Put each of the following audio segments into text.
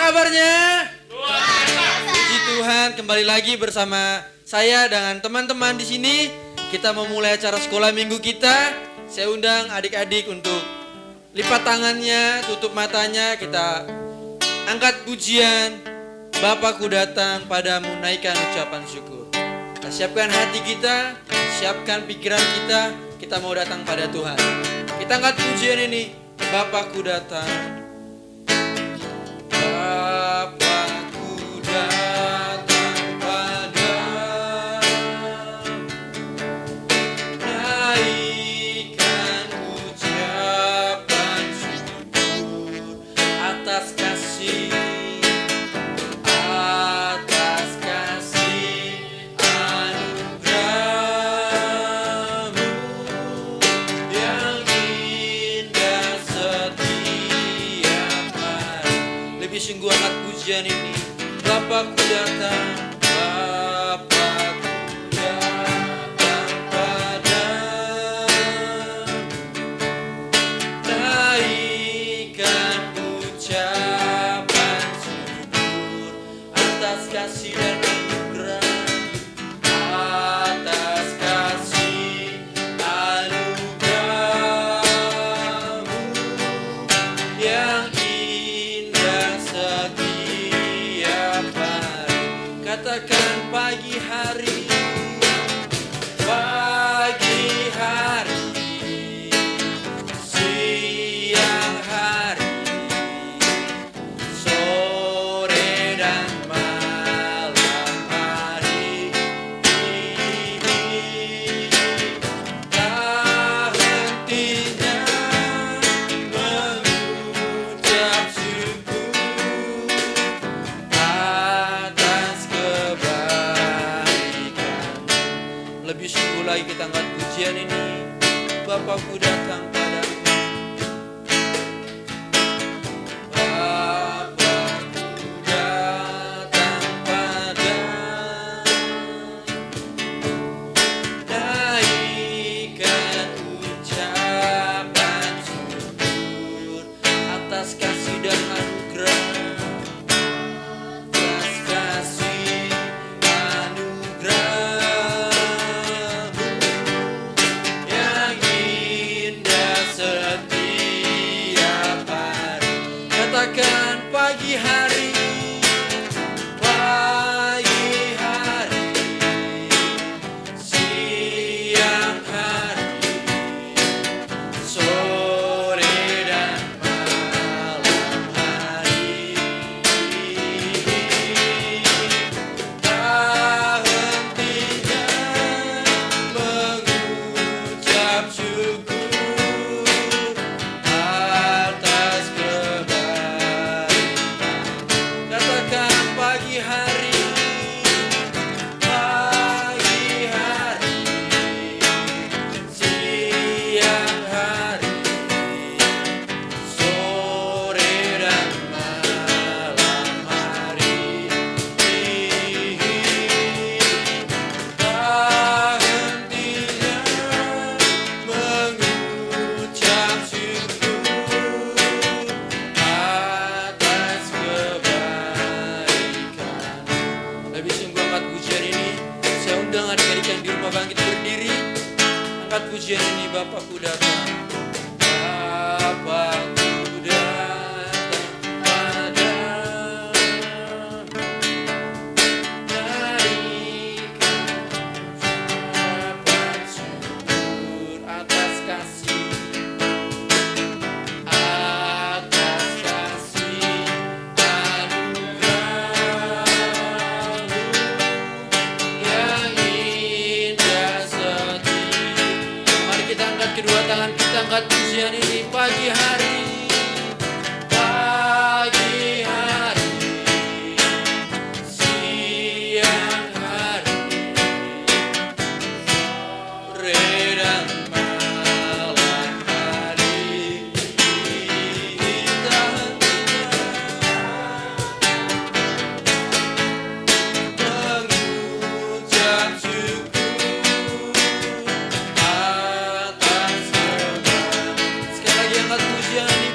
kabarnya? Puji Tuhan, kembali lagi bersama saya dengan teman-teman di sini. Kita memulai acara sekolah minggu kita. Saya undang adik-adik untuk lipat tangannya, tutup matanya, kita angkat pujian. Bapakku datang padamu, naikkan ucapan syukur. Kita siapkan hati kita, siapkan pikiran kita mau datang pada Tuhan. Kita angkat pujian ini, Bapakku datang. Bapakku datang padamu, naikkan ucapan syukur atas kasih anugerah-Mu yang indah setiap hari. Lebih sungguh angkat pujian ini, Bapakku datang, Bapakku datang padamu, naikkan ucapan syukur atas kasih dan anugerah, atas kasih anugerah-Mu yang indah setiap hari. Katakan pagi hari, pagi hari, siang hari, sore dan malam hari. Tak hentinya mengucap syukur atas kebaikan. Lebih sungguh lagi kita angkat pujian ini, Bapakku datang padamu. Bapakku datang padamu, naikkan ucapan syukur atas kasih dan anugerah, atas kasih anugerah-Mu yang indah setiap hari. Katakan pagi hari, pagi hari, siang hari, sore dan malam hari. Tak hentinya mengucap syukur atas kebaikan. Katakan pagi hari, pagi hari, siang hari, sore dan malam hari. Tak hentinya mengucap syukur atas kebaikan. Lebih sungguh angkat pujian ini, saya undang adik-adik yang di rumah bangkit berdiri. Angkat pujian ini, Bapakku datang, Bapakku datang padamu, naikkan ucapan syukur atas kasih anugerah-Mu yang indah setiap. Mari kita angkat kedua tangan kita, angkat pujian ini, pagi hari, pagi hari, siang hari, sore dan malam hari. Tak hentinya mengucap syukur atas kebaikan. Sekali lagi angkat pujian ini,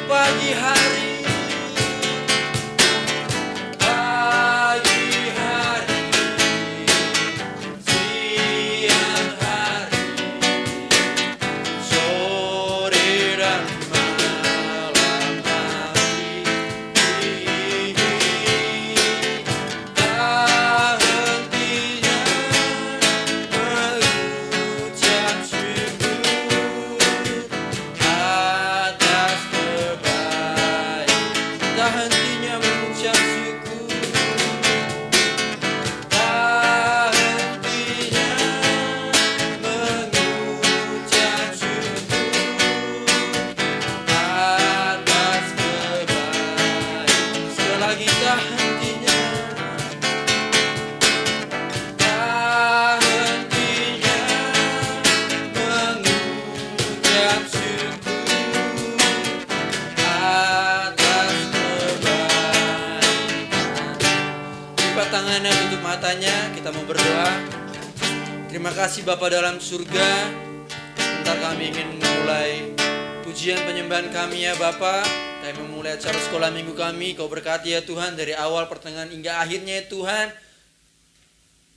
Terima kasih Bapa dalam surga. Sebentar kami ingin memulai pujian penyembahan kami ya Bapa. Kami memulai acara sekolah minggu kami. Kau berkati ya Tuhan dari awal, pertengahan hingga akhirnya ya Tuhan.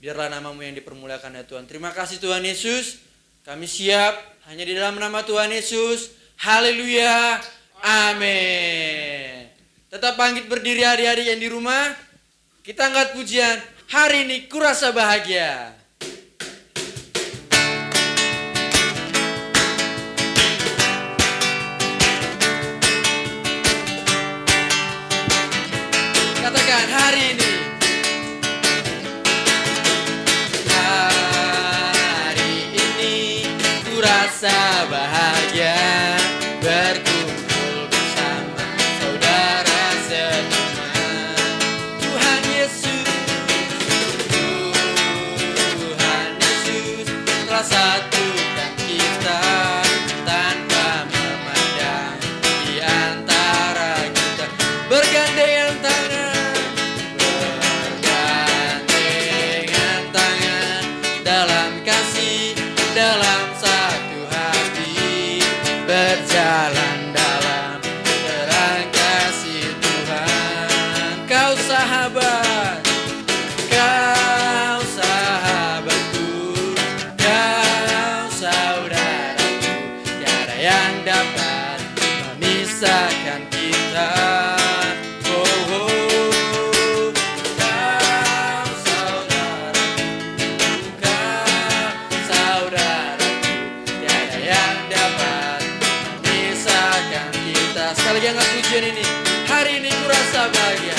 Biarlah namamu yang dipermuliakan ya Tuhan. Terima kasih Tuhan Yesus. Kami siap hanya di dalam nama Tuhan Yesus. Haleluya. Amin. Tetap bangkit berdiri adik-adik yang di rumah. Kita angkat pujian. Hari ini kurasa bahagia. Katakan hari ini. Hari ini kurasa bahagia. Berkumpul bersama saudara seteman. Tuhan Yesus telah satukan kita tanpa memandang di antara kita. Bergandengan tangan dalam kasih, dalam satu hati, berjalan dalam terang kasih Tuhan. Kau sahabat, kau sahabatku, kau saudaraku, tiada yang dapat memisahkan kita. Oh, oh, kau saudaraku, kau saudaraku, tiada yang dapat memisahkan kita. Sekali lagi angkat pujian ini. Hari ini kurasa bahagia.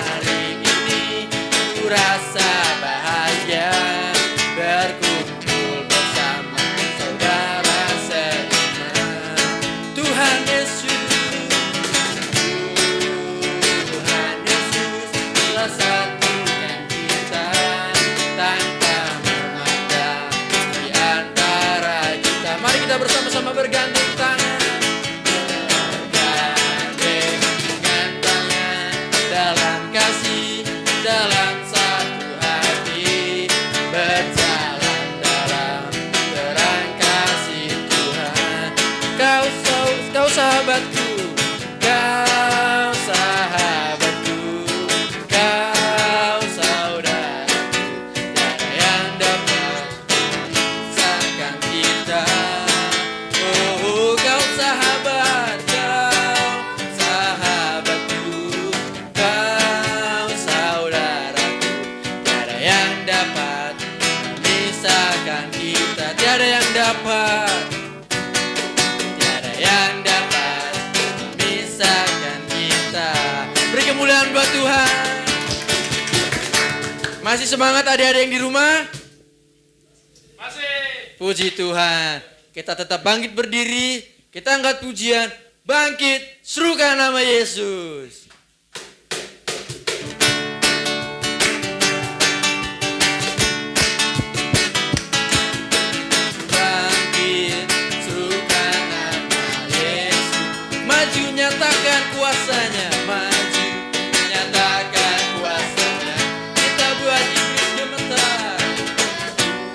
Hari ini kurasa bahagia. Berkumpul bersama saudara seteman. Tuhan Yesus telah satukan kita tanpa memandang di antara kita. Mari kita bersama-sama bergandeng tangan. Bergandengan tangan dalam kasih, dalam satu hati, berjalan dalam terang kasih Tuhan. Kau sahabatku, kau sahabatku, kau saudaraku, tiada yang dapat memisahkan kita. Oh, kau sahabat, kau sahabatku, kau saudaraku, tiada yang dapat memisahkan kita. Tiada yang dapat, tiada yang dapat memisahkan kita. Beri kemuliaan buat Tuhan. Masih semangat adik-adik yang di rumah? Masih. Puji Tuhan. Kita tetap bangkit berdiri. Kita angkat pujian. Bangkit, serukan nama Yesus. Bangkit, serukan nama Yesus. Maju nyatakan kuasanya. Maju nyatakan kuasanya. Kita buat iblis gemetar.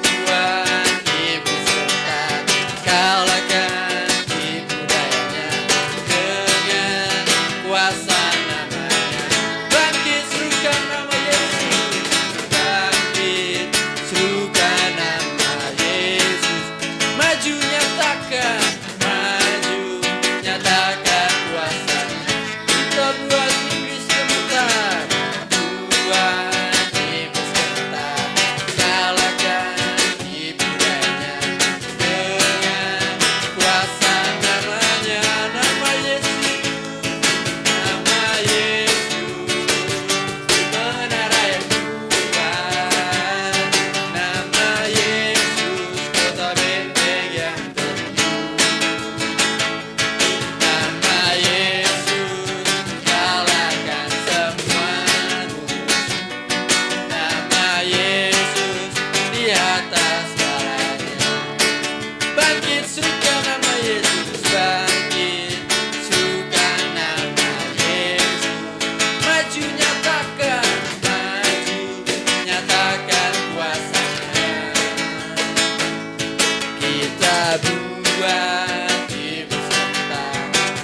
Tuhan iblis gemetar. Kalahkan tipu dayanya dengan kuasa buat tipu serta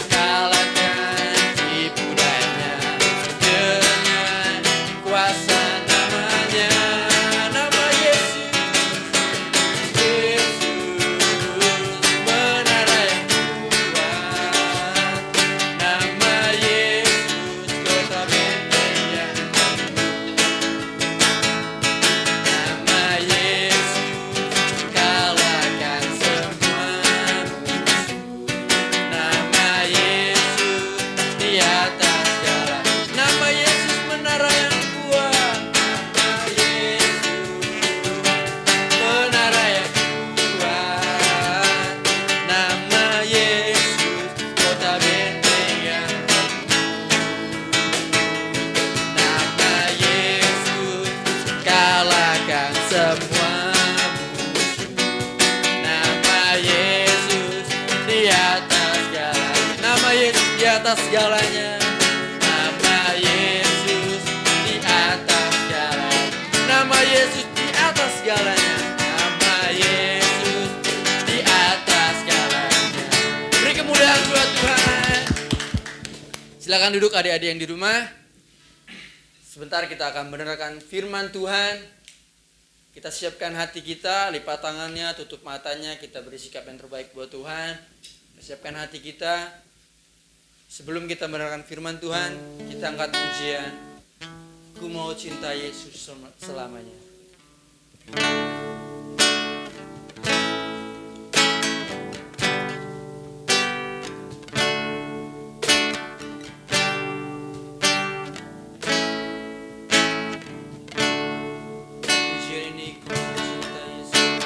kalahkan tipu dayanya dengan kuasa namanya, nama Yesus. Yesus benar yang kuat, nama Yesus kota benteng yang nama Yesus kalahkan semua musuh, nama Yesus di atas segala, nama Yesus menara yang kuat, nama Yesus menara yang kuat, nama Yesus kota benteng yang nama Yesus kalahkan semua musuh, nama Yesus di atas segala, nama Yesus di atas segalanya, nama Yesus di atas segalanya, nama Yesus di atas segalanya, nama Yesus di atas segalanya. Beri kemuliaan buat Tuhan. Silakan duduk adik-adik yang di rumah. Sebentar kita akan mendengarkan firman Tuhan. Kita siapkan hati kita, lipat tangannya, tutup matanya, kita beri sikap yang terbaik buat Tuhan. Kita siapkan hati kita. Sebelum kita mendengarkan firman Tuhan, kita angkat pujian. Ku mau cinta Yesus selamanya. Pujian ini ku mau cinta Yesus.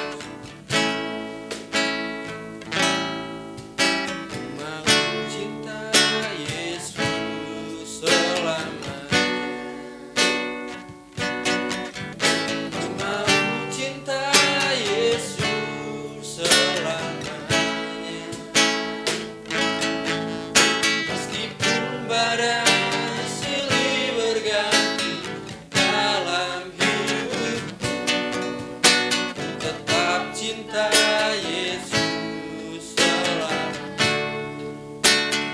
Ku mau cinta Yesus selamanya. Ku mau cinta Yesus selamanya. Meskipun badai silih berganti dalam hidupku, tetap cinta Yesus selamanya.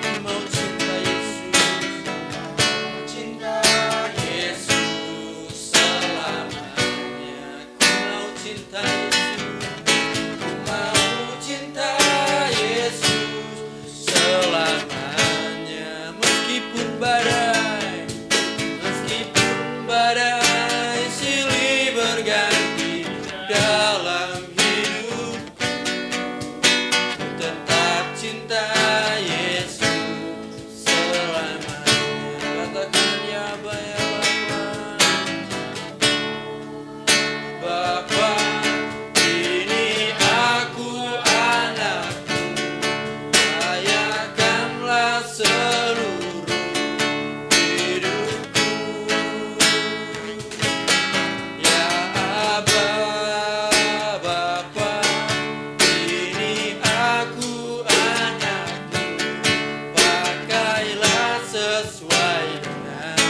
Ku mau cinta Yesus, cinta Yesus selamanya. Ku mau cinta Yesus, ku mau cinta Yesus selamanya. Meskipun badai silih berganti dalam hidupku, tetap cinta Yesus selamanya. Katakan ya Bapa, ini aku anakmu, layakkanlah seluruh hidupku. Ya Aba, Bapa, ini aku anakmu, pakailah sesuai dengan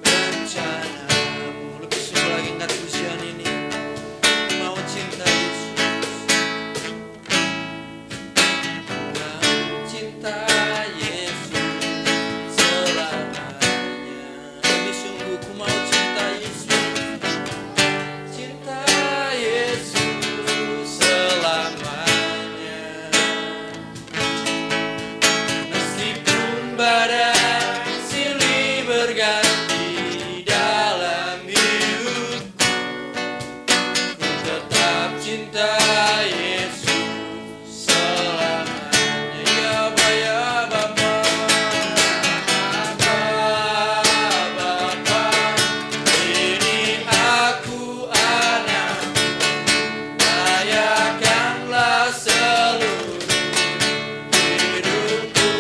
rencanamu. Lebih sungguh lagi angkat pujian ini. Ku mau cinta Yesus, ku mau cinta Yesus selamanya. Lebih sungguh ku mau cinta Yesus, cinta Yesus selamanya. Meskipun badai silih berganti dalam hidupku, ku tetap cinta Yesus selamanya. Ya Bapa, Bapa, ini aku anakmu, layakkanlah seluruh hidupku.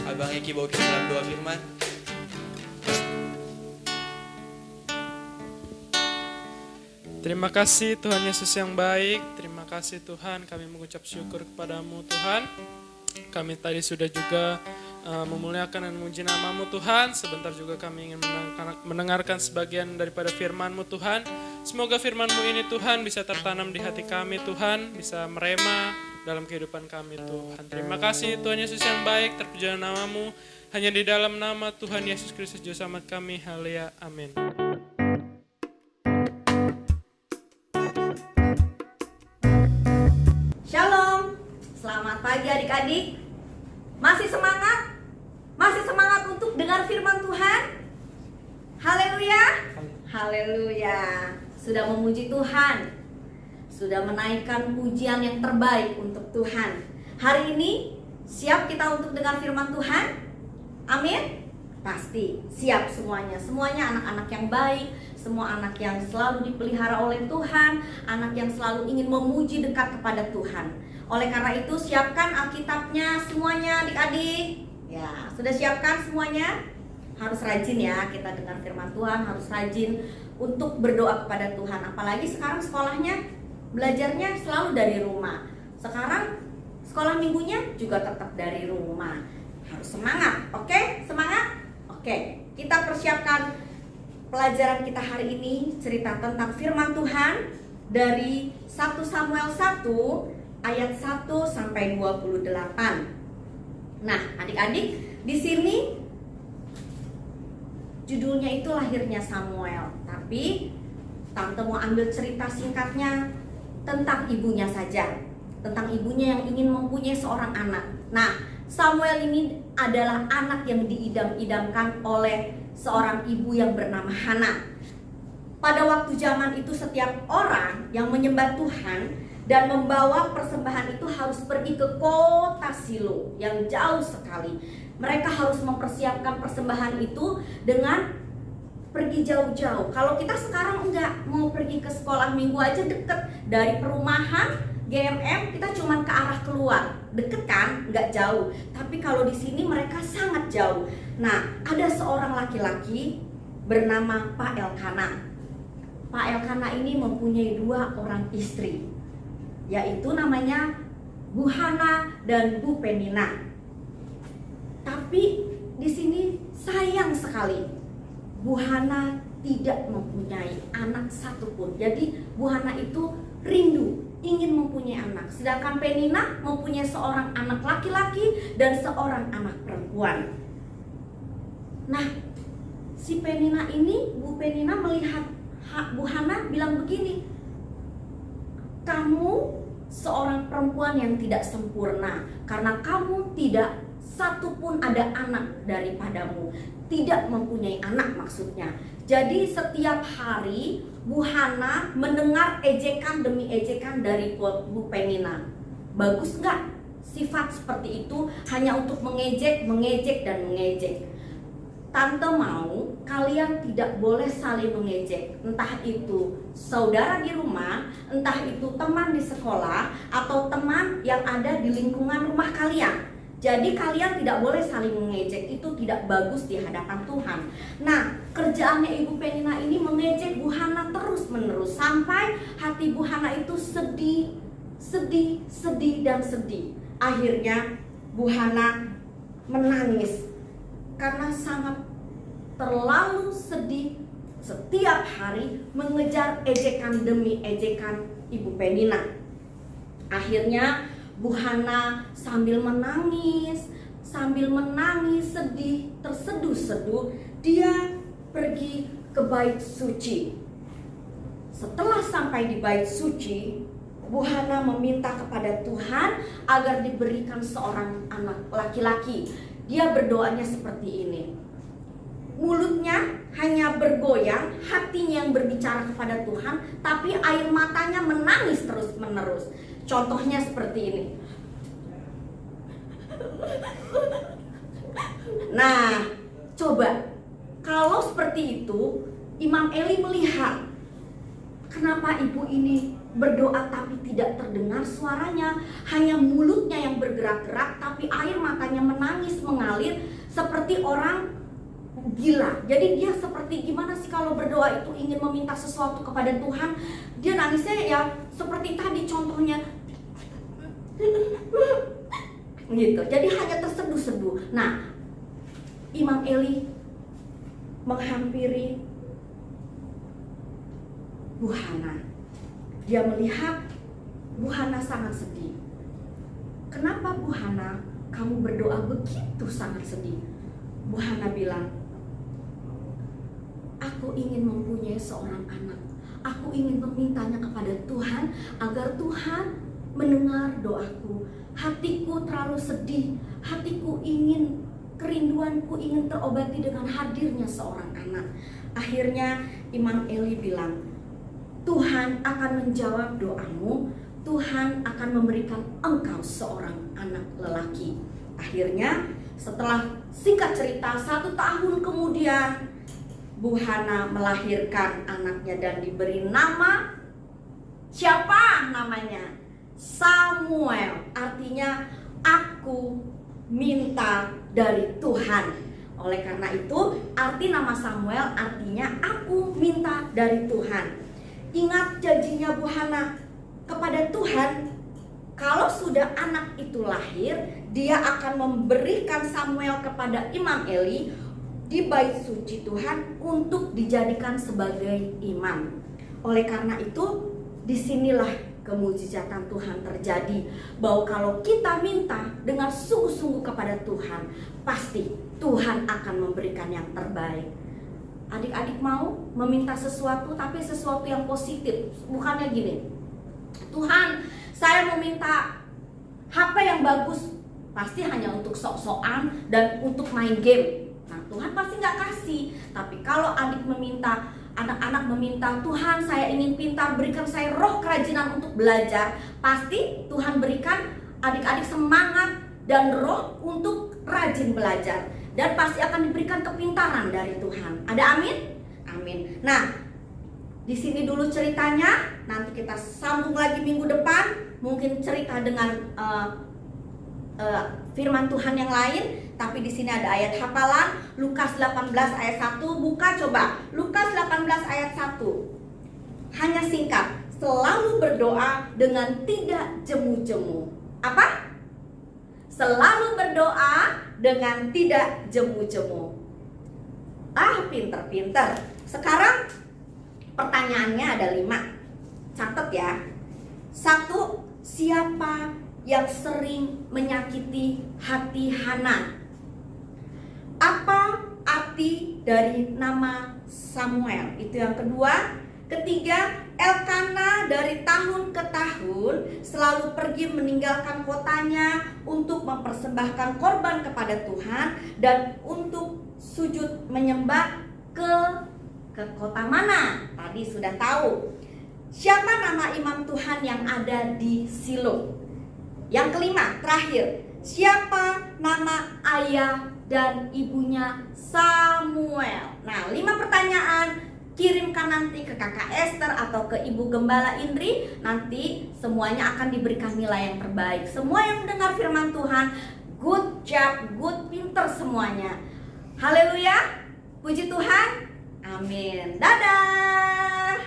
Abang Eki bawa kita dalam doa firman. Terima kasih Tuhan Yesus yang baik. Terima kasih Tuhan, kami mengucap syukur kepadamu Tuhan. Kami tadi sudah juga memuliakan dan memuji nama-Mu Tuhan. Sebentar juga kami ingin mendengarkan sebagian daripada firman-Mu Tuhan. Semoga firman-Mu ini Tuhan bisa tertanam di hati kami Tuhan, bisa merema dalam kehidupan kami Tuhan. Terima kasih Tuhan Yesus yang baik, terpujilah nama-Mu. Hanya di dalam nama Tuhan Yesus Kristus Juru Selamat kami, haleluya, amin. Shalom, selamat pagi adik-adik. Masih semangat? Masih semangat untuk dengar firman Tuhan? Haleluya, haleluya. Sudah memuji Tuhan, sudah menaikkan pujian yang terbaik untuk Tuhan. Hari ini siap kita untuk dengar firman Tuhan? Amin? Pasti siap semuanya. Semuanya anak-anak yang baik, semua anak yang selalu dipelihara oleh Tuhan, anak yang selalu ingin memuji dekat kepada Tuhan. Oleh karena itu siapkan Alkitabnya semuanya adik-adik. Ya, sudah siapkan semuanya? Harus rajin ya kita dengar firman Tuhan, harus rajin untuk berdoa kepada Tuhan. Apalagi sekarang sekolahnya, belajarnya selalu dari rumah. Sekarang sekolah minggunya juga tetap dari rumah. Harus semangat, oke? Semangat? Oke, kita persiapkan pelajaran kita hari ini, cerita tentang firman Tuhan dari 1 Samuel 1 ayat 1 sampai 28. Nah, adik-adik, di sini judulnya itu lahirnya Samuel, tapi tante mau ambil cerita singkatnya tentang ibunya saja, tentang ibunya yang ingin mempunyai seorang anak. Nah, Samuel ini adalah anak yang diidam-idamkan oleh seorang ibu yang bernama Hana. Pada waktu zaman itu setiap orang yang menyembah Tuhan dan membawa persembahan itu harus pergi ke kota Silo yang jauh sekali. Mereka harus mempersiapkan persembahan itu dengan pergi jauh-jauh. Kalau kita sekarang enggak, mau pergi ke sekolah minggu aja deket dari perumahan GMM, kita cuma ke arah keluar, deket kan, nggak jauh. Tapi kalau di sini mereka sangat jauh. Nah, ada seorang laki-laki bernama Pak Elkana. Pak Elkana ini mempunyai 2 orang istri, yaitu namanya Bu Hana dan Bu Penina. Tapi di sini sayang sekali, Bu Hana tidak mempunyai anak satupun. Jadi Bu Hana itu rindu, ingin mempunyai anak. Sedangkan Penina mempunyai seorang anak laki-laki dan seorang anak perempuan. Nah, si Penina ini, Bu Penina melihat Bu Hana bilang begini, kamu seorang perempuan yang tidak sempurna, karena kamu tidak satupun ada anak daripadamu, tidak mempunyai anak maksudnya. Jadi setiap hari Bu Hana mendengar ejekan demi ejekan dari Bu Penina. Bagus nggak sifat seperti itu, hanya untuk mengejek, mengejek, dan mengejek? Tante mau kalian tidak boleh saling mengejek, entah itu saudara di rumah, entah itu teman di sekolah, atau teman yang ada di lingkungan rumah kalian. Jadi kalian tidak boleh saling mengejek, itu tidak bagus di hadapan Tuhan. Nah, kerjaannya Ibu Penina ini mengejek Bu Hana terus menerus, sampai hati Bu Hana itu sedih, dan sedih. Akhirnya Bu Hana menangis karena sangat terlalu sedih setiap hari mengejar ejekan demi ejekan Ibu Penina. Akhirnya Bu Hana sambil menangis, sedih, terseduh-seduh, dia pergi ke bait suci. Setelah sampai di bait suci, Bu Hana meminta kepada Tuhan agar diberikan seorang anak laki-laki. Dia berdoanya seperti ini. Mulutnya hanya bergoyang, hatinya yang berbicara kepada Tuhan, tapi air matanya menangis terus-menerus. Contohnya seperti ini. Nah, coba kalau seperti itu, Imam Eli melihat kenapa ibu ini berdoa tapi tidak terdengar suaranya, hanya mulutnya yang bergerak-gerak tapi air matanya menangis mengalir. mengalir seperti orang gila. Jadi dia seperti gimana sih kalau berdoa itu ingin meminta sesuatu kepada Tuhan, dia nangisnya ya seperti tadi contohnya gitu. Jadi hanya terseduh-seduh. Nah, Imam Eli menghampiri Bu Hana. Dia melihat Bu Hana sangat sedih. Kenapa Bu Hana kamu berdoa begitu sangat sedih? Bu Hana bilang, aku ingin mempunyai seorang anak. Aku ingin memintanya kepada Tuhan agar Tuhan mendengar doaku. Hatiku terlalu sedih. Hatiku ingin, kerinduanku ingin terobati dengan hadirnya seorang anak. Akhirnya Imam Eli bilang, Tuhan akan menjawab doamu. Tuhan akan memberikan engkau seorang anak lelaki. Akhirnya setelah singkat cerita 1 tahun kemudian Bu Hana melahirkan anaknya dan diberi nama, siapa namanya? Samuel. Artinya aku minta dari Tuhan. Oleh karena itu arti nama Samuel artinya aku minta dari Tuhan. Ingat janjinya Bu Hana kepada Tuhan, kalau sudah anak itu lahir, dia akan memberikan Samuel kepada Imam Eli di bait suci Tuhan untuk dijadikan sebagai imam. Oleh karena itu, disinilah kemujizatan Tuhan terjadi, bahwa kalau kita minta dengan sungguh-sungguh kepada Tuhan, pasti Tuhan akan memberikan yang terbaik. Adik-adik mau meminta sesuatu, tapi sesuatu yang positif, bukannya gini, Tuhan saya meminta HP yang bagus, pasti hanya untuk sok-sokan dan untuk main game. Nah, Tuhan pasti nggak kasih. Tapi kalau anak-anak meminta, Tuhan saya ingin pintar, berikan saya roh kerajinan untuk belajar, pasti Tuhan berikan adik-adik semangat dan roh untuk rajin belajar. Dan pasti akan diberikan kepintaran dari Tuhan. Ada amin? Amin. Nah, di sini dulu ceritanya. Nanti kita sambung lagi minggu depan. Mungkin cerita dengan firman Tuhan yang lain. Tapi di sini ada ayat hafalan Lukas 18 ayat 1. Buka coba Lukas 18 ayat 1. Hanya singkat. Selalu berdoa dengan tidak jemu-jemu. Apa? Selalu berdoa dengan tidak jemu-jemu. Pinter-pinter. Sekarang pertanyaannya ada 5. Catat ya. 1. Siapa yang sering menyakiti hati Hana? Apa arti dari nama Samuel? Itu yang kedua. Ketiga, Elkana dari tahun ke tahun selalu pergi meninggalkan kotanya untuk mempersembahkan korban kepada Tuhan dan untuk sujud menyembah ke kota mana? Tadi sudah tahu. Siapa nama imam Tuhan yang ada di Silo? Yang kelima, terakhir, siapa nama ayah dan ibunya Samuel? Nah, 5 pertanyaan. Kirimkan nanti ke kakak Esther atau ke ibu gembala Indri. Nanti semuanya akan diberikan nilai yang terbaik. Semua yang mendengar firman Tuhan, good job, good, pinter semuanya. Haleluya, puji Tuhan, amin. Dadah.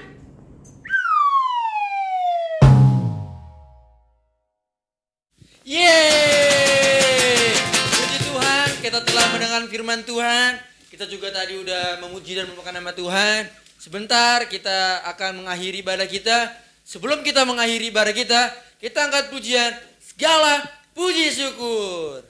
Yeay, puji Tuhan, kita telah mendengar firman Tuhan. Kita juga tadi udah memuji dan memuliakan nama Tuhan. Sebentar kita akan mengakhiri ibadah kita. Sebelum kita mengakhiri ibadah kita angkat pujian, segala puji syukur.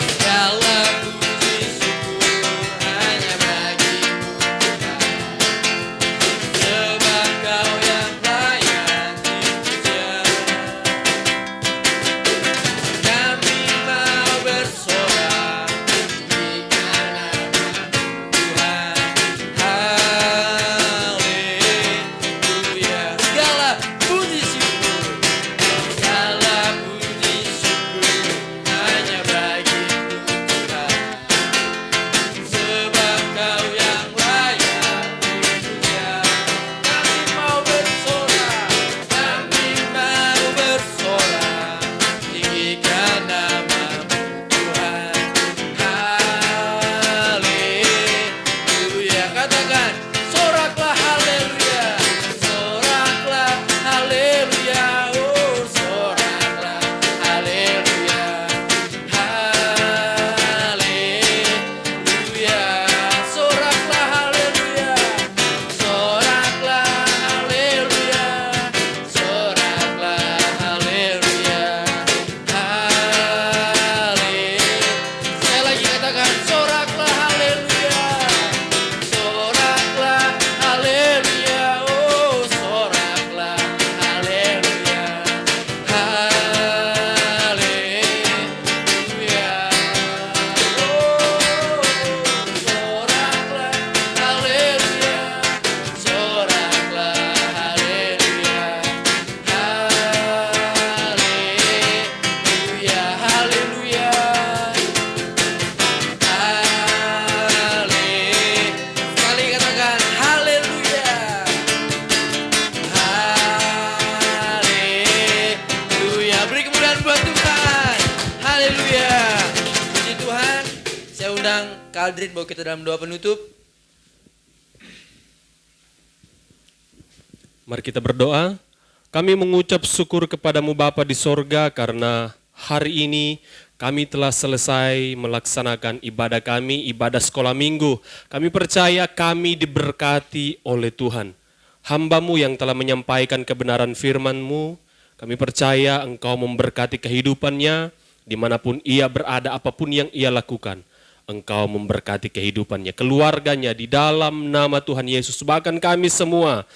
Segala puji syukur hanya bagimu Tuhan. Sebab Kau yang layak dipuja. Kami mau bersorak di nama Tuhan. Aldrin bawa kita dalam doa penutup. Mari kita berdoa. Kami mengucap syukur kepadamu Bapa di sorga karena hari ini kami telah selesai melaksanakan ibadah kami, ibadah sekolah minggu. Kami percaya kami diberkati oleh Tuhan. Hamba-Mu yang telah menyampaikan kebenaran firman-Mu, kami percaya Engkau memberkati kehidupannya, dimanapun ia berada, apapun yang ia lakukan. Engkau memberkati kehidupannya, keluarganya di dalam nama Tuhan Yesus. Bahkan kami semua,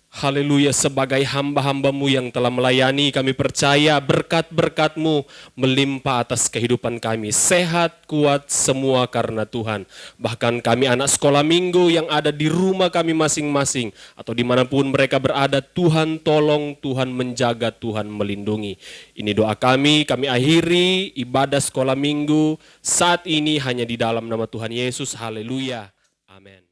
haleluya, sebagai hamba-hamba-Mu yang telah melayani, kami percaya berkat-berkat-Mu melimpah atas kehidupan kami. Sehat, kuat, semua karena Tuhan. Bahkan kami anak sekolah minggu yang ada di rumah kami masing-masing, atau dimanapun mereka berada, Tuhan tolong, Tuhan menjaga, Tuhan melindungi. Ini doa kami akhiri ibadah sekolah minggu saat ini hanya di dalam nama Tuhan Yesus. Haleluya, amin.